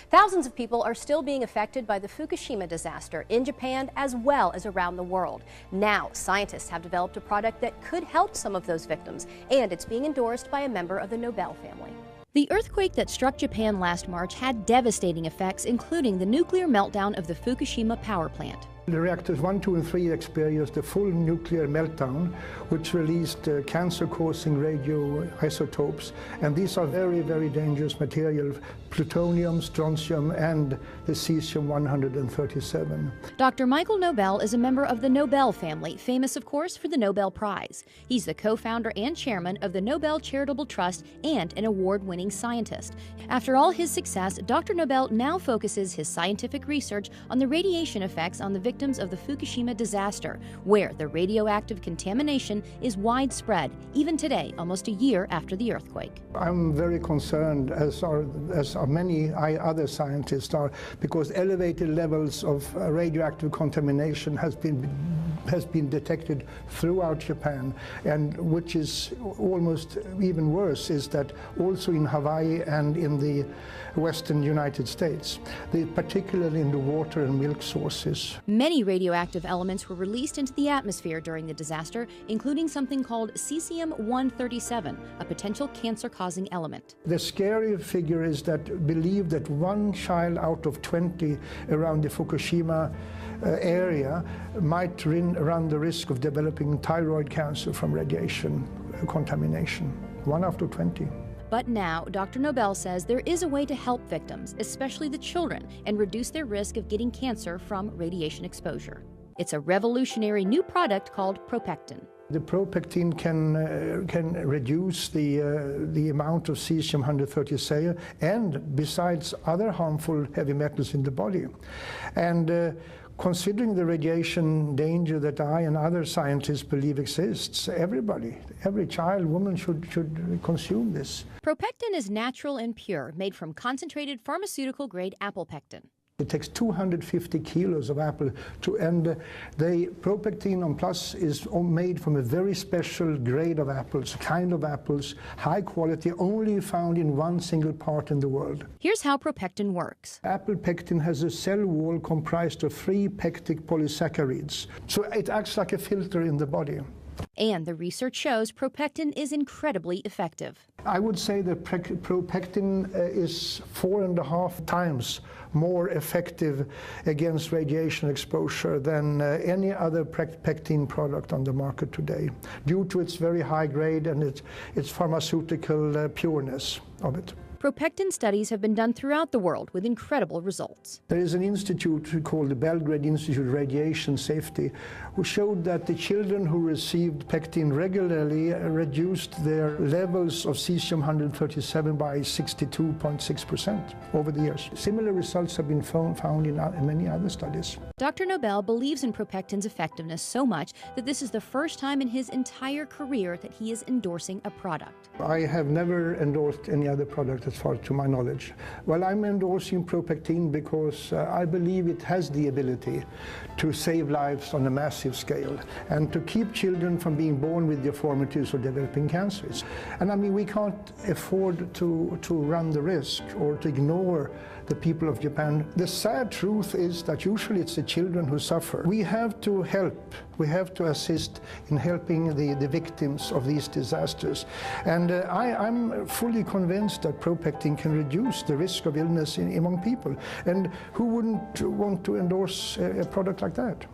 Thousands of people are still being affected by the Fukushima disaster in Japan as well as around the world. Now, scientists have developed a product that could help some of those victims, and it's being endorsed by a member of the Nobel family. The earthquake that struck Japan last March had devastating effects, including the nuclear meltdown of the Fukushima power plant. The reactors 1, 2, and 3 experienced a full nuclear meltdown, which released cancer-causing radioisotopes. And these are very, very dangerous material, plutonium, strontium, and the cesium-137. Dr. Michael Nobel is a member of the Nobel family, famous, of course, for the Nobel Prize. He's the co-founder and chairman of the Nobel Charitable Trust and an award-winning scientist. After all his success, Dr. Nobel now focuses his scientific research on the radiation effects on the victims of the Fukushima disaster, where the radioactive contamination is widespread, even today, almost a year after the earthquake. I'm very concerned, as are many other scientists are, because elevated levels of radioactive contamination has been detected throughout Japan, and which is almost even worse is that also in Hawaii and in the western United States, particularly in the water and milk sources. Many radioactive elements were released into the atmosphere during the disaster, including something called cesium-137, a potential cancer-causing element. The scary figure is that believe that 1 child out of 20 around the Fukushima area might run the risk of developing thyroid cancer from radiation contamination. 1 out of 20. But now, Dr. Nobel says there is a way to help victims, especially the children, and reduce their risk of getting cancer from radiation exposure. It's a revolutionary new product called ProPectin. The ProPectin can reduce the amount of cesium-137 and besides other harmful heavy metals in the body. And considering the radiation danger that I and other scientists believe exists, every child, woman should consume this. ProPectin is natural and pure, made from concentrated pharmaceutical-grade apple pectin. It takes 250 kilos of apple and the ProPectin on Plus is made from a very special grade of apples, kind of apples, high quality, only found in one single part in the world. Here's how ProPectin works. Apple pectin has a cell wall comprised of 3 pectic polysaccharides, so it acts like a filter in the body. And the research shows ProPectin is incredibly effective. I would say that ProPectin is 4.5 times more effective against radiation exposure than any other pectin product on the market today, due to its very high grade and its pharmaceutical pureness of it. ProPectin studies have been done throughout the world with incredible results. There is an institute called the Belgrade Institute of Radiation Safety, who showed that the children who received pectin regularly reduced their levels of cesium-137 by 62.6% over the years. Similar results have been found in many other studies. Dr. Nobel believes in ProPectin's effectiveness so much that this is the first time in his entire career that he is endorsing a product. I have never endorsed any other product as far to my knowledge. Well, I'm endorsing ProPectin because I believe it has the ability to save lives on a massive scale and to keep children from being born with deformities or developing cancers. And I mean, we can't afford to run the risk or to ignore the people of Japan. The sad truth is that usually it's the children who suffer. We have to help. We have to assist in helping the victims of these disasters. And I'm fully convinced that ProPectin can reduce the risk of illness among people. And who wouldn't want to endorse a product like that?